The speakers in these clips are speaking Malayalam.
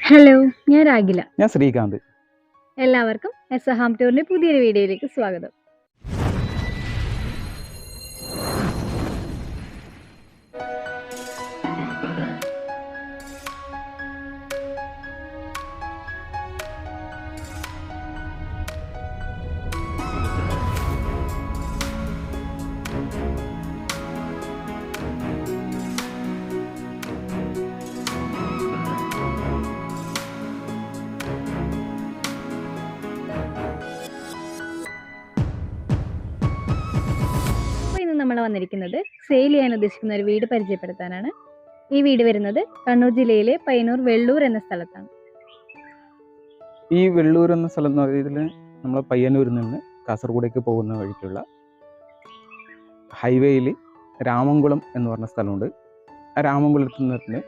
ഹലോ, ഞാൻ രാഗില. ഞാൻ ശ്രീകാന്ത്. എല്ലാവർക്കും എസ്സഹാം ടൂറിന്റെ പുതിയൊരു വീഡിയോയിലേക്ക് സ്വാഗതം. അപ്പോൾ ഇന്ന് നമ്മൾ വന്നിരിക്കുന്നത് സെയിൽ ചെയ്യാൻ ഉദ്ദേശിക്കുന്ന ഒരു വീട് പരിചയപ്പെടുത്താനാണ്. ഈ വീട് വരുന്നത് കണ്ണൂർ ജില്ലയിലെ പയ്യന്നൂർ വെള്ളൂർ എന്ന സ്ഥലത്താണ്. ഈ വെള്ളൂർ എന്ന സ്ഥലം എന്ന് പറയുന്നത് നമ്മൾ പയ്യന്നൂരിൽ നിന്ന് കാസർഗോഡേക്ക് പോകുന്ന വഴിക്കുള്ള ഹൈവേയിൽ രാമംകുളം എന്ന് പറഞ്ഞ സ്ഥലമുണ്ട്. ആ രാമംകുളത്ത് നിന്ന്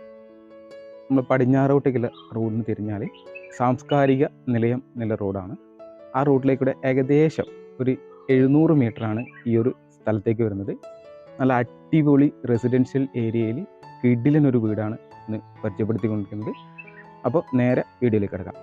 നമ്മൾ പടിഞ്ഞാറോട്ടേക്കുള്ള റോഡിന് തിരിഞ്ഞാൽ സാംസ്കാരിക നിലയം നില റോഡാണ്. ആ റോഡിലേക്കൂടെ ഏകദേശം ഒരു 700 മീറ്ററാണ് ഈ ഒരു സ്ഥലത്തേക്ക് വരുന്നത്. നല്ല അടിപൊളി റെസിഡൻഷ്യൽ ഏരിയയിൽ കിടിലനൊരു വീടാണ് ഇന്ന് പരിചയപ്പെടുത്തിക്കൊണ്ടിരിക്കുന്നത്. അപ്പോൾ നേരെ വീഡിയോയിലേക്ക് കിടക്കാം.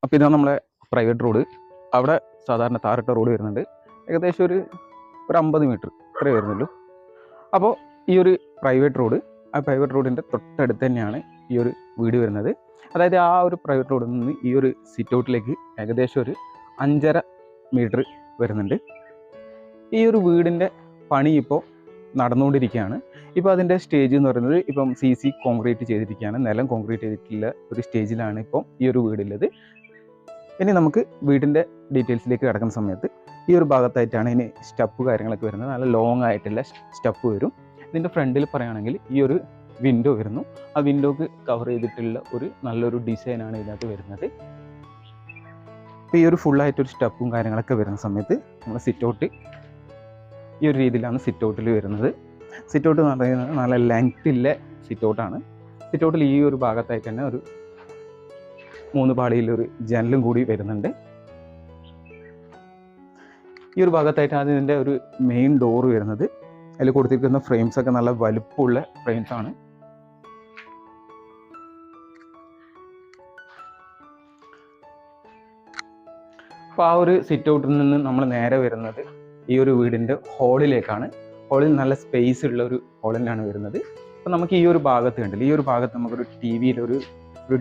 അപ്പോൾ ഇതാണ് നമ്മളെ പ്രൈവറ്റ് റോഡ്. അവിടെ സാധാരണ താറിട്ട റോഡ് വരുന്നുണ്ട്. ഏകദേശം ഒരു 50 മീറ്റർ ഇത്രയേ വരുന്നുള്ളൂ. അപ്പോൾ ഈ ഒരു പ്രൈവറ്റ് റോഡിൻ്റെ തൊട്ടടുത്ത് തന്നെയാണ് ഈ ഒരു വീട് വരുന്നത്. അതായത് ആ ഒരു പ്രൈവറ്റ് റോഡിൽ നിന്ന് ഈ ഒരു സിറ്റ് ഔട്ടിലേക്ക് ഏകദേശം ഒരു 5.5 മീറ്റർ വരുന്നുണ്ട്. ഈ ഒരു വീടിൻ്റെ പണി ഇപ്പോൾ നടന്നുകൊണ്ടിരിക്കുകയാണ്. ഇപ്പോൾ അതിൻ്റെ സ്റ്റേജ് എന്ന് പറയുന്നത് ഇപ്പം CC കോൺക്രീറ്റ് ചെയ്തിരിക്കുകയാണ്. നിലം കോൺക്രീറ്റ് ചെയ്തിട്ടുള്ള ഒരു സ്റ്റേജിലാണ് ഇപ്പം ഈ ഒരു വീടുള്ളത്. ഇനി നമുക്ക് വീടിൻ്റെ ഡീറ്റെയിൽസിലേക്ക് കിടക്കുന്ന സമയത്ത് ഈ ഒരു ഭാഗത്തായിട്ടാണ് ഇനി സ്റ്റെപ്പ് കാര്യങ്ങളൊക്കെ വരുന്നത്. നല്ല ലോങ് ആയിട്ടുള്ള സ്റ്റെപ്പ് വരും. ഇതിൻ്റെ ഫ്രണ്ടിൽ പറയുകയാണെങ്കിൽ ഈ ഒരു വിൻഡോ വരുന്നു. ആ വിൻഡോക്ക് കവർ ചെയ്തിട്ടുള്ള ഒരു നല്ലൊരു ഡിസൈനാണ് ഇതിനകത്ത് വരുന്നത്. അപ്പോൾ ഈ ഒരു ഫുള്ളായിട്ടൊരു സ്റ്റെപ്പും കാര്യങ്ങളൊക്കെ വരുന്ന സമയത്ത് നമ്മൾ സിറ്റ് ഔട്ട് ഈ ഒരു രീതിയിലാണ് സിറ്റ് ഔട്ടിൽ വരുന്നത്. സിറ്റ് ഔട്ട് എന്ന് പറയുന്നത് നല്ല ലെങ്ത്തില്ല സിറ്റ് ഔട്ടാണ്. സിറ്റ് ഔട്ടിൽ ഈ ഒരു ഭാഗത്തായിട്ട് തന്നെ ഒരു 3 പാളിയിലൊരു ജനലും കൂടി വരുന്നുണ്ട്. ഈ ഒരു ഭാഗത്തായിട്ട് അതിൻ്റെ ഒരു മെയിൻ ഡോറ് വരുന്നത്. അതിൽ കൊടുത്തിരിക്കുന്ന ഫ്രെയിംസൊക്കെ നല്ല വലുപ്പമുള്ള ഫ്രെയിംസാണ്. അപ്പോൾ ആ ഒരു സിറ്റ് ഔട്ടിൽ നിന്ന് നമ്മൾ നേരെ വരുന്നത് ഈ ഒരു വീടിൻ്റെ ഹാളിലേക്കാണ്. ഹാളിൽ നല്ല സ്പേസ് ഉള്ള ഒരു ഹാളിലാണ് വരുന്നത്. അപ്പോൾ നമുക്ക് ഈ ഒരു ഭാഗത്ത് കണ്ടില്ല, ഈ ഒരു ഭാഗത്ത് നമുക്കൊരു ടി വിയിലൊരു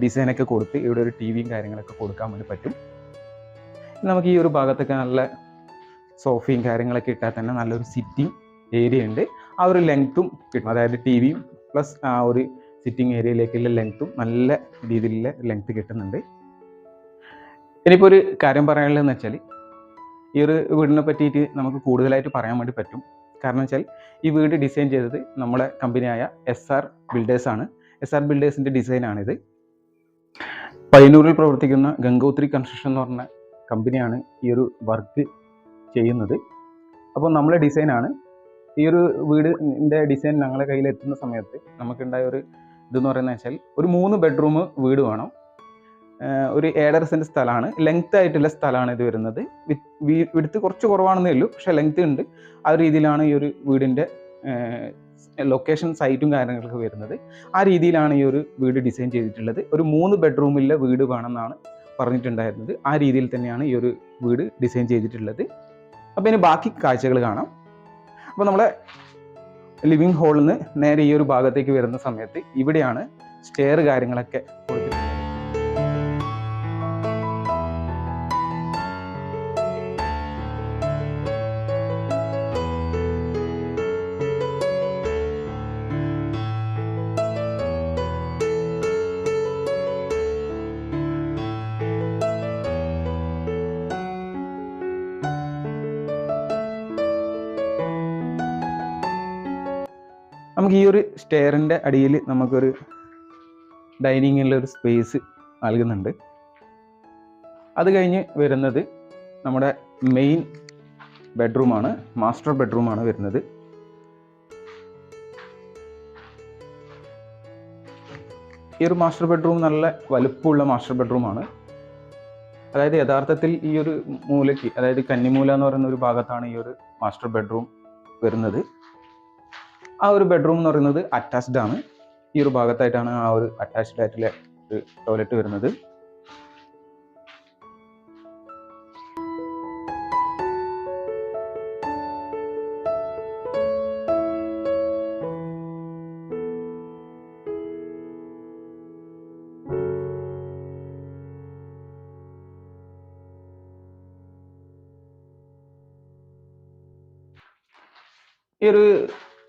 ഡിസൈനൊക്കെ കൊടുത്ത് ഇവിടെ ഒരു ടി വിയും കാര്യങ്ങളൊക്കെ കൊടുക്കാൻ വേണ്ടി പറ്റും. നമുക്ക് ഈ ഒരു ഭാഗത്തൊക്കെ നല്ല സോഫയും കാര്യങ്ങളൊക്കെ ഇട്ടാൽ തന്നെ നല്ലൊരു സിറ്റിംഗ് ഏരിയ ഉണ്ട്. ആ ഒരു ലെങ്ത്തും കിട്ടും, അതായത് ടി വിയും പ്ലസ് ആ ഒരു സിറ്റിംഗ് ഏരിയയിലേക്കുള്ള ലെങ്ത്തും നല്ല രീതിയിലുള്ള ലെങ്ത്ത് കിട്ടുന്നുണ്ട്. ഇനിയിപ്പോൾ ഒരു കാര്യം പറയാനുള്ളതെന്ന് വെച്ചാൽ, ഈ ഒരു വീടിനെ പറ്റിയിട്ട് നമുക്ക് കൂടുതലായിട്ട് പറയാൻ വേണ്ടി പറ്റും. കാരണം വെച്ചാൽ ഈ വീട് ഡിസൈൻ ചെയ്തത് നമ്മളെ കമ്പനിയായ SR ബിൽഡേഴ്സാണ്. SR ബിൽഡേഴ്സിൻ്റെ ഡിസൈനാണിത്. പയ്യന്നൂരിൽ പ്രവർത്തിക്കുന്ന ഗംഗോത്രി കൺസ്ട്രക്ഷൻ എന്ന് പറഞ്ഞ കമ്പനിയാണ് ഈ ഒരു വർക്ക് ചെയ്യുന്നത്. അപ്പോൾ നമ്മളെ ഡിസൈനാണ്. ഈ ഒരു വീടിൻ്റെ ഡിസൈൻ ഞങ്ങളുടെ കയ്യിൽ എത്തുന്ന സമയത്ത് നമുക്കുണ്ടായ ഒരു ഇതെന്ന് പറയുന്നത് വെച്ചാൽ, ഒരു 3 ബെഡ്റൂം വീട് വേണം. ഒരു 7.5 സെൻറ്റ് സ്ഥലമാണ്, ലെങ്ത് ആയിട്ടുള്ള സ്ഥലമാണ് ഇത് വരുന്നത്. വിഡ്ത്ത് കുറച്ച് കുറവാണെന്നേ ഉള്ളൂ, പക്ഷേ ലെങ്ത് ഉണ്ട്. ആ ഒരു രീതിയിലാണ് ഈ ഒരു വീടിൻ്റെ ലൊക്കേഷൻ സൈറ്റും കാര്യങ്ങളൊക്കെ വരുന്നത്. ആ രീതിയിലാണ് ഈ ഒരു വീട് ഡിസൈൻ ചെയ്തിട്ടുള്ളത്. ഒരു 3 ബെഡ്റൂമിലെ വീട് വേണമെന്നാണ് പറഞ്ഞിട്ടുണ്ടായിരുന്നത്. ആ രീതിയിൽ തന്നെയാണ് ഈ ഒരു വീട് ഡിസൈൻ ചെയ്തിട്ടുള്ളത്. അപ്പോൾ ഇനി ബാക്കി കാഴ്ചകൾ കാണാം. അപ്പോൾ നമ്മളെ ലിവിങ് ഹാളിൽ നിന്ന് നേരെ ഈ ഒരു ഭാഗത്തേക്ക് വരുന്ന സമയത്ത് ഇവിടെയാണ് സ്റ്റെയർ കാര്യങ്ങളൊക്കെ കൊടുത്തിട്ടുള്ളത്. നമുക്ക് ഈ ഒരു സ്റ്റെയറിൻ്റെ അടിയിൽ നമുക്കൊരു ഡൈനിങ്ങിലുള്ള ഒരു സ്പേസ് നൽകുന്നുണ്ട്. അത് കഴിഞ്ഞ് വരുന്നത് നമ്മുടെ മെയിൻ ബെഡ്റൂമാണ്, മാസ്റ്റർ ബെഡ്റൂമാണ് വരുന്നത്. ഈ ഒരു മാസ്റ്റർ ബെഡ്റൂം നല്ല വലുപ്പമുള്ള മാസ്റ്റർ ബെഡ്റൂമാണ്. അതായത് യഥാർത്ഥത്തിൽ ഈ ഒരു മൂലയ്ക്ക്, അതായത് കന്നിമൂല എന്ന് പറയുന്ന ഒരു ഭാഗത്താണ് ഈ ഒരു മാസ്റ്റർ ബെഡ്റൂം വരുന്നത്. ആ ഒരു ബെഡ്റൂം എന്ന് പറയുന്നത് അറ്റാച്ച്ഡ് ആണ്. ഈ ഒരു ഭാഗത്തായിട്ടാണ് ആ ഒരു അറ്റാച്ച്ഡ് ആയിട്ടുള്ള ഒരു ടോയ്ലറ്റ് വരുന്നത്. ഈ ഒരു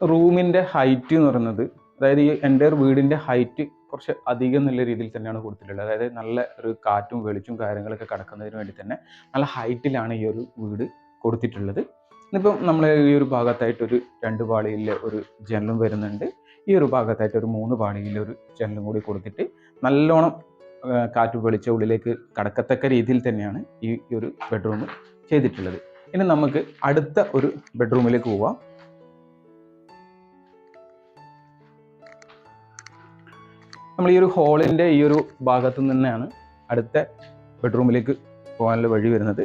റൂമിൻ്റെ ഹൈറ്റ് എന്ന് പറയുന്നത്, അതായത് ഈ എൻ്റെ വീടിൻ്റെ ഹൈറ്റ് കുറച്ച് അധികം നല്ല രീതിയിൽ തന്നെയാണ് കൊടുത്തിട്ടുള്ളത്. അതായത് നല്ല ഒരു കാറ്റും വെളിച്ചും കാര്യങ്ങളൊക്കെ കടക്കുന്നതിന് വേണ്ടി തന്നെ നല്ല ഹൈറ്റിലാണ് ഈ ഒരു വീട് കൊടുത്തിട്ടുള്ളത്. ഇന്നിപ്പം നമ്മൾ ഈ ഒരു ഭാഗത്തായിട്ടൊരു 2 പാളിയിലെ ഒരു ജനലും വരുന്നുണ്ട്. ഈ ഒരു ഭാഗത്തായിട്ട് ഒരു 3 പാളിയിലെ ഒരു ജനലും കൂടി കൊടുത്തിട്ട് നല്ലോണം കാറ്റ് വെളിച്ച ഉള്ളിലേക്ക് കടക്കത്തക്ക രീതിയിൽ തന്നെയാണ് ഈ ഒരു ബെഡ്റൂം ചെയ്തിട്ടുള്ളത്. ഇനി നമുക്ക് അടുത്ത ഒരു ബെഡ്റൂമിലേക്ക് പോവാം. നമ്മൾ ഈ ഒരു ഹാളിൻ്റെ ഈ ഒരു ഭാഗത്തു നിന്നാണ് അടുത്ത ബെഡ്റൂമിലേക്ക് പോകാനുള്ള വഴി വരുന്നത്.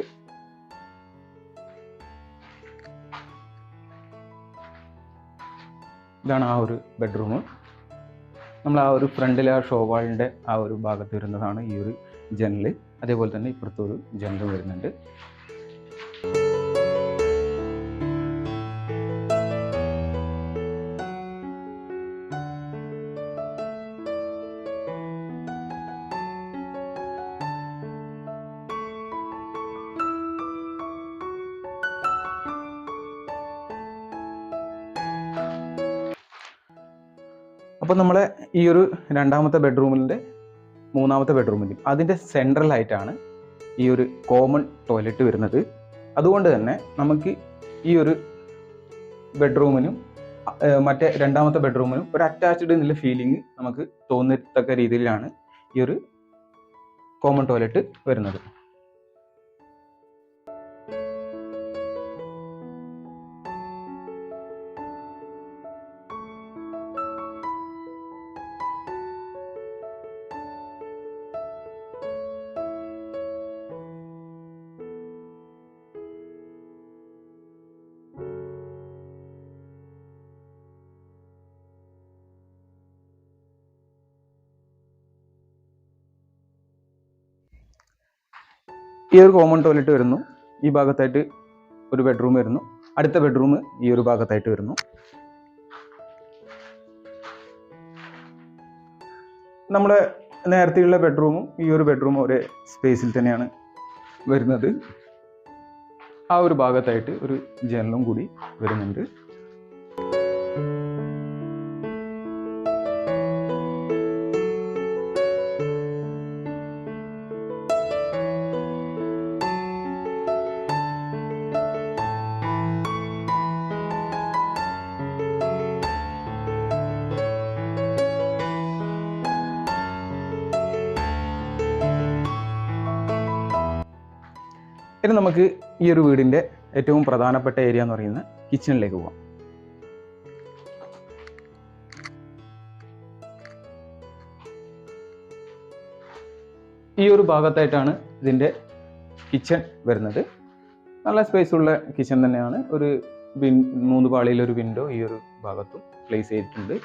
ഇതാണ് ആ ഒരു ബെഡ്റൂം. നമ്മൾ ആ ഒരു ഫ്രണ്ടിലെ ആ ഷോവാളിൻ്റെ ആ ഒരു ഭാഗത്ത് വരുന്നതാണ് ഈ ഒരു ജനൽ. അതേപോലെ തന്നെ ഇപ്പുറത്തൊരു ജനൽ വരുന്നുണ്ട്. അപ്പോൾ നമ്മളെ ഈ ഒരു രണ്ടാമത്തെ ബെഡ്റൂമിൻ്റെ മൂന്നാമത്തെ ബെഡ്റൂമിൻ്റെയും അതിൻ്റെ സെൻട്രലായിട്ടാണ് ഈ ഒരു കോമൺ ടോയ്ലറ്റ് വരുന്നത്. അതുകൊണ്ട് തന്നെ നമുക്ക് ഈ ഒരു ബെഡ്റൂമിനും മറ്റേ രണ്ടാമത്തെ ബെഡ്റൂമിനും ഒരു അറ്റാച്ച്ഡ് എന്നുള്ള ഫീലിംഗ് നമുക്ക് തോന്നത്തക്ക രീതിയിലാണ് ഈ ഒരു കോമൺ ടോയ്ലറ്റ് വരുന്നത്. ഈ ഒരു കോമൺ ടോയ്ലറ്റ് വരുന്നു. ഈ ഭാഗത്തായിട്ട് ഒരു ബെഡ്റൂം വരുന്നു. അടുത്ത ബെഡ്റൂം ഈ ഒരു ഭാഗത്തായിട്ട് വരുന്നു. നമ്മുടെ നേരത്തെയുള്ള ബെഡ്റൂമും ഈ ഒരു ബെഡ്റൂമും ഒരേ സ്പേസിൽ തന്നെയാണ് വരുന്നത്. ആ ഒരു ഭാഗത്തായിട്ട് ഒരു ജനലും കൂടി വരുന്നുണ്ട്. ഇനി നമുക്ക് ഈ ഒരു വീടിൻ്റെ ഏറ്റവും പ്രധാനപ്പെട്ട ഏരിയ എന്ന് പറയുന്ന കിച്ചണിലേക്ക് പോകാം. ഈ ഒരു ഭാഗത്തായിട്ടാണ് ഇതിൻ്റെ കിച്ചൺ വരുന്നത്. നല്ല സ്പേസ് ഉള്ള കിച്ചൺ തന്നെയാണ്. ഒരു 3 പാളിയിലൊരു വിൻഡോ ഈ ഒരു ഭാഗത്തും പ്ലേസ് ചെയ്തിട്ടുണ്ട്.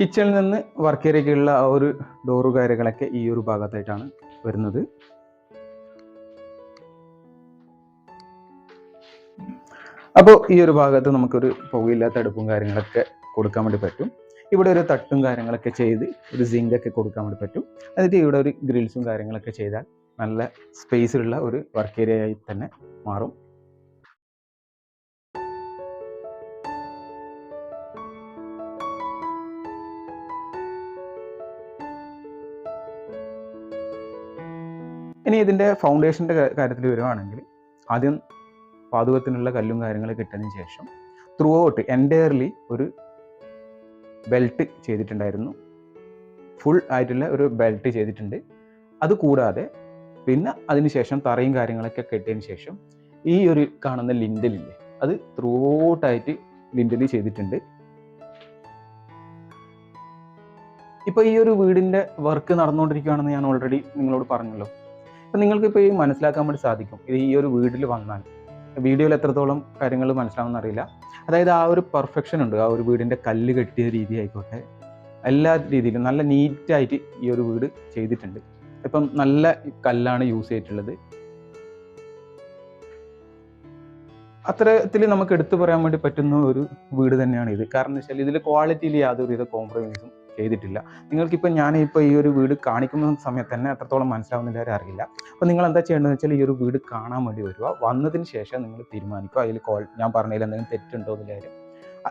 കിച്ചണിൽ നിന്ന് വർക്ക് ഏരിയയ്ക്കുള്ള ആ ഒരു ഡോറ് കാര്യങ്ങളൊക്കെ ഈ ഒരു ഭാഗത്തായിട്ടാണ് വരുന്നത്. അപ്പോൾ ഈ ഒരു ഭാഗത്ത് നമുക്കൊരു പുകയില്ലാത്ത അടുപ്പും കാര്യങ്ങളൊക്കെ കൊടുക്കാൻ വേണ്ടി പറ്റും. ഇവിടെ ഒരു തട്ടും കാര്യങ്ങളൊക്കെ ചെയ്ത് ഒരു സിങ്കൊക്കെ കൊടുക്കാൻ വേണ്ടി പറ്റും. എന്നിട്ട് ഇവിടെ ഒരു ഗ്രിൽസും കാര്യങ്ങളൊക്കെ ചെയ്താൽ നല്ല സ്പേസിലുള്ള ഒരു വർക്ക് ഏരിയ ആയി തന്നെ മാറും. ഇനി ഇതിൻ്റെ ഫൗണ്ടേഷൻ്റെ കാര്യത്തിൽ വരുവാണെങ്കിൽ ആദ്യം പാതകത്തിനുള്ള കല്ലും കാര്യങ്ങളൊക്കെ ഇട്ടതിന് ശേഷം ത്രൂ ഔട്ട് എൻറ്റയർലി ഒരു ബെൽറ്റ് ചെയ്തിട്ടുണ്ടായിരുന്നു. ഫുൾ ആയിട്ടുള്ള ഒരു ബെൽറ്റ് ചെയ്തിട്ടുണ്ട്. അതുകൂടാതെ പിന്നെ അതിനുശേഷം തറയും കാര്യങ്ങളൊക്കെ കെട്ടിയതിന് ശേഷം ഈ ഒരു കാണുന്ന ലിൻഡലില്ലേ, അത് ത്രൂ ഔട്ടായിട്ട് ലിൻഡൽ ചെയ്തിട്ടുണ്ട്. ഇപ്പോൾ ഈ ഒരു വീടിൻ്റെ വർക്ക് നടന്നുകൊണ്ടിരിക്കുകയാണെന്ന് ഞാൻ ഓൾറെഡി നിങ്ങളോട് പറഞ്ഞല്ലോ. അപ്പം നിങ്ങൾക്കിപ്പോൾ ഈ മനസ്സിലാക്കാൻ വേണ്ടി സാധിക്കും ഈ ഒരു വീട്ടിൽ വന്നാൽ. വീഡിയോയിൽ എത്രത്തോളം കാര്യങ്ങൾ മനസ്സിലാവുമെന്ന് അറിയില്ല. അതായത് ആ ഒരു പെർഫെക്ഷൻ ഉണ്ട്. ആ ഒരു വീടിൻ്റെ കല്ല് കെട്ടിയ രീതി ആയിക്കോട്ടെ, എല്ലാ രീതിയിലും നല്ല നീറ്റായിട്ട് ഈ ഒരു വീട് ചെയ്തിട്ടുണ്ട്. ഇപ്പം നല്ല കല്ലാണ് യൂസ് ചെയ്തിട്ടുള്ളത്. അത്തരത്തിൽ നമുക്ക് എടുത്തു പറയാൻ വേണ്ടി പറ്റുന്ന ഒരു വീട് തന്നെയാണ് ഇത്. കാരണം എന്ന് വെച്ചാൽ ഇതിൽ ക്വാളിറ്റിയിൽ യാതൊരുവിധ കോംപ്രമൈസും ചെയ്തിട്ടില്ല. നിങ്ങൾക്കിപ്പോൾ ഞാനിപ്പോൾ ഈ ഒരു വീട് കാണിക്കുന്ന സമയത്ത് തന്നെ എത്രത്തോളം മനസ്സിലാവുന്നില്ല അറിയില്ല. അപ്പോൾ നിങ്ങൾ എന്താ ചെയ്യേണ്ടതെന്ന് വെച്ചാൽ ഈ ഒരു വീട് കാണാൻ വേണ്ടി വരിക. വന്നതിന് ശേഷം നിങ്ങൾ തീരുമാനിക്കുക അതിൽ ഞാൻ പറഞ്ഞതിൽ എന്തെങ്കിലും തെറ്റുണ്ടോ എന്നുള്ള കാര്യം.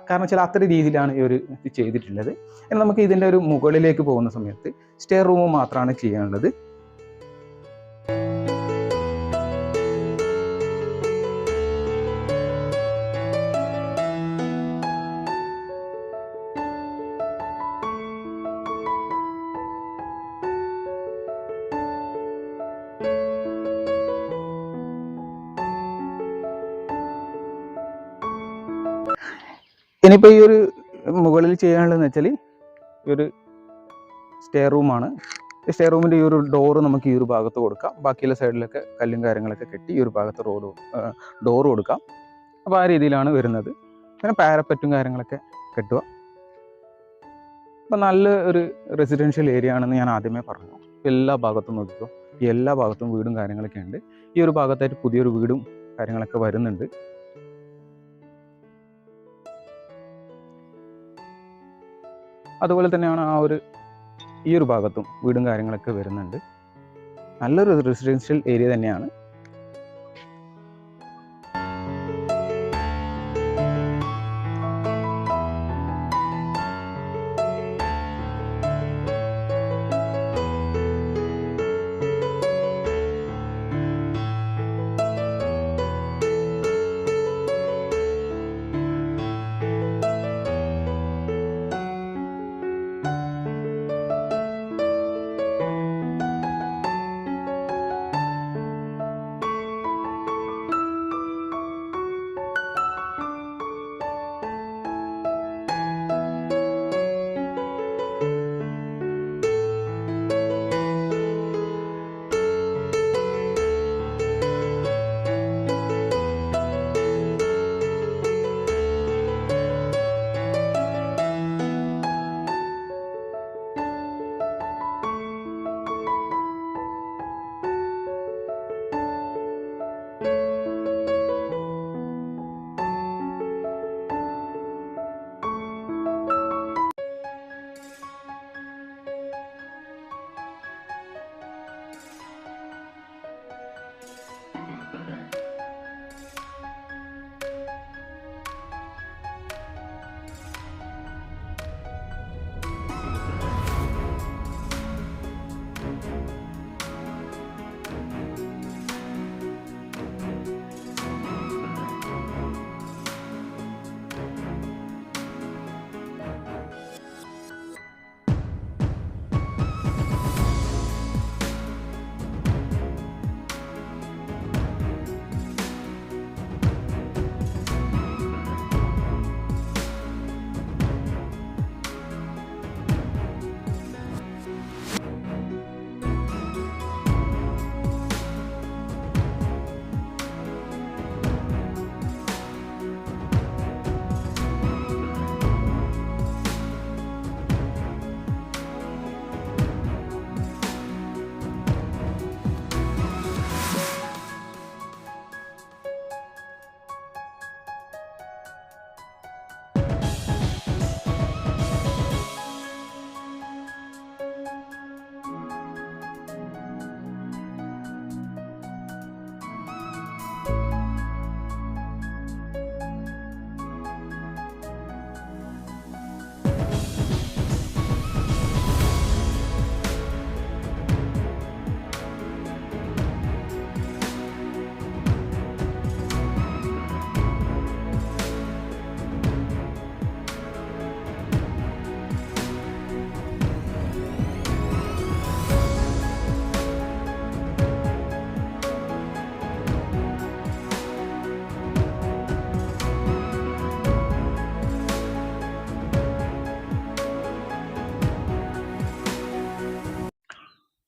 കാരണം വെച്ചാൽ അത്ര രീതിയിലാണ് ഈ ഒരു ഇത് ചെയ്തിട്ടുള്ളത്. ഇനി നമുക്ക് ഇതിൻ്റെ ഒരു മുകളിലേക്ക് പോകുന്ന സമയത്ത് സ്റ്റെയർ റൂം മാത്രമാണ് ചെയ്യാനുള്ളത്. ഇനിയിപ്പോൾ ഈ ഒരു മുകളിൽ ചെയ്യാനുള്ളതെന്ന് വെച്ചാൽ ഈ ഒരു സ്റ്റെയർ റൂമാണ്. ഈ സ്റ്റെയർ റൂമിൻ്റെ ഈ ഒരു ഡോറ് നമുക്ക് ഈ ഒരു ഭാഗത്ത് കൊടുക്കാം. ബാക്കിയുള്ള സൈഡിലൊക്കെ കല്ലും കാര്യങ്ങളൊക്കെ കെട്ടി ഈ ഒരു ഭാഗത്ത് ഡോറ് കൊടുക്കാം. അപ്പോൾ ആ രീതിയിലാണ് വരുന്നത്. പിന്നെ പാരപ്പറ്റും കാര്യങ്ങളൊക്കെ കെട്ടുക. അപ്പോൾ നല്ല ഒരു റെസിഡൻഷ്യൽ ഏരിയ ആണെന്ന് ഞാൻ ആദ്യമേ പറഞ്ഞു. എല്ലാ ഭാഗത്തും നോക്കിക്കോ, ഈ എല്ലാ ഭാഗത്തും വീടും കാര്യങ്ങളൊക്കെ ഉണ്ട്. ഈ ഒരു ഭാഗത്തായിട്ട് പുതിയൊരു വീടും കാര്യങ്ങളൊക്കെ വരുന്നുണ്ട്. അതുപോലെ തന്നെയാണ് ഈ ഒരു ഭാഗത്തും വീടും കാര്യങ്ങളൊക്കെ വരുന്നുണ്ട്. നല്ലൊരു റെസിഡൻഷ്യൽ ഏരിയ തന്നെയാണ്.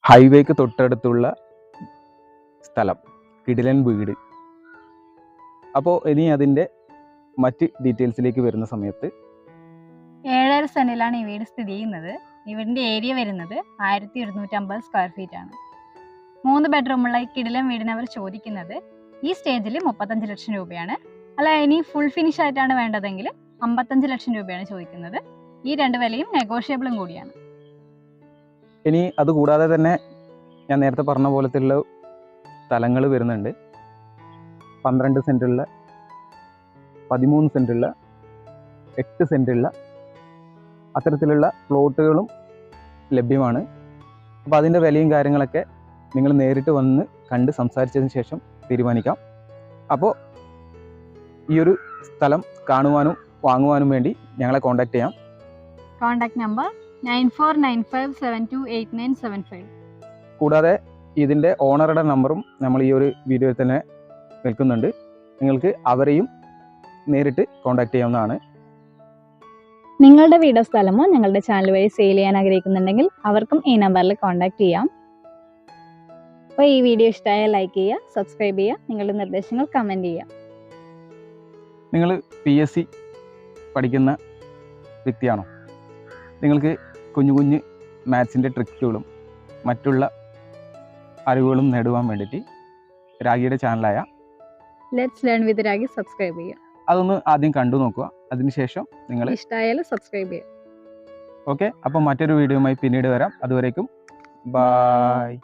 ഹൈവേക്ക് തൊട്ടടുത്തുള്ള സ്ഥലം, കിടിലൻ വീട്. അപ്പോൾ ഇനി അതിൻ്റെ മറ്റ് ഡീറ്റെയിൽസിലേക്ക് വരുന്ന സമയത്ത് 7.5 സെന്റിലാണ് ഈ വീട് സ്ഥിതി ചെയ്യുന്നത്. ഈ വീടിന്റെ ഏരിയ വരുന്നത് 1150 സ്ക്വയർ ഫീറ്റ് ആണ്. 3 ബെഡ്റൂമുള്ള ഈ കിടിലൻ വീടിന് അവർ ചോദിക്കുന്നത് ഈ സ്റ്റേജിൽ 35 ലക്ഷം രൂപയാണ്. അല്ല, ഇനി ഫുൾ ഫിനിഷ് ആയിട്ടാണ് വേണ്ടതെങ്കിൽ 55 ലക്ഷം രൂപയാണ് ചോദിക്കുന്നത്. ഈ രണ്ട് വിലയും നെഗോഷ്യബിളും കൂടിയാണ്. ഇനി അതുകൂടാതെ തന്നെ ഞാൻ നേരത്തെ പറഞ്ഞ പോലത്തെയുള്ള സ്ഥലങ്ങൾ വരുന്നുണ്ട്. 12 സെൻറ്റുള്ള, 13 സെൻറ്റുള്ള, 8 സെൻറ്റുള്ള അത്തരത്തിലുള്ള പ്ലോട്ടുകളും ലഭ്യമാണ്. അപ്പോൾ അതിൻ്റെ വിലയും കാര്യങ്ങളൊക്കെ നിങ്ങൾ നേരിട്ട് വന്ന് കണ്ട് സംസാരിച്ചതിന് ശേഷം തീരുമാനിക്കാം. അപ്പോൾ ഈ ഒരു സ്ഥലം കാണുവാനും വാങ്ങുവാനും വേണ്ടി ഞങ്ങളെ കോൺടാക്റ്റ് ചെയ്യാം. Contact number 9495728975. കൂടാതെ ഇതിൻ്റെ ഓണറുടെ നമ്പറും നമ്മൾ ഈ ഒരു വീഡിയോയിൽ തന്നെ നിൽക്കുന്നുണ്ട്. നിങ്ങൾക്ക് അവരെയും നേരിട്ട് കോൺടാക്റ്റ് ചെയ്യാവുന്നതാണ്. നിങ്ങളുടെ വീടോ സ്ഥലമോ ഞങ്ങളുടെ ചാനൽ വഴി സെയിൽ ചെയ്യാൻ ആഗ്രഹിക്കുന്നുണ്ടെങ്കിൽ അവർക്കും ഈ നമ്പറിൽ കോൺടാക്ട് ചെയ്യാം. അപ്പോൾ ഈ വീഡിയോ ഇഷ്ടമായാൽ ലൈക്ക് ചെയ്യുക, സബ്സ്ക്രൈബ് ചെയ്യുക, നിങ്ങളുടെ നിർദ്ദേശങ്ങൾ കമൻറ്റ് ചെയ്യുക. നിങ്ങൾ PSC പഠിക്കുന്ന വ്യക്തിയാണോ? നിങ്ങൾക്ക് കുഞ്ഞു കുഞ്ഞ് മാത്സിൻ്റെ ട്രിക്കുകളും മറ്റുള്ള അറിവുകളും നേടുവാൻ വേണ്ടിയിട്ട് രാഗിയുടെ ചാനലായ let's learn with Ragi subscribe ചെയ്യുക. അതൊന്ന് ആദ്യം കണ്ടു നോക്കുക. അതിനുശേഷം നിങ്ങൾ ഇഷ്ടമായാലും സബ്സ്ക്രൈബ് ചെയ്യുക. ഓക്കെ. അപ്പം മറ്റൊരു വീഡിയോയുമായി പിന്നീട് വരാം. അതുവരേക്കും ബായ്.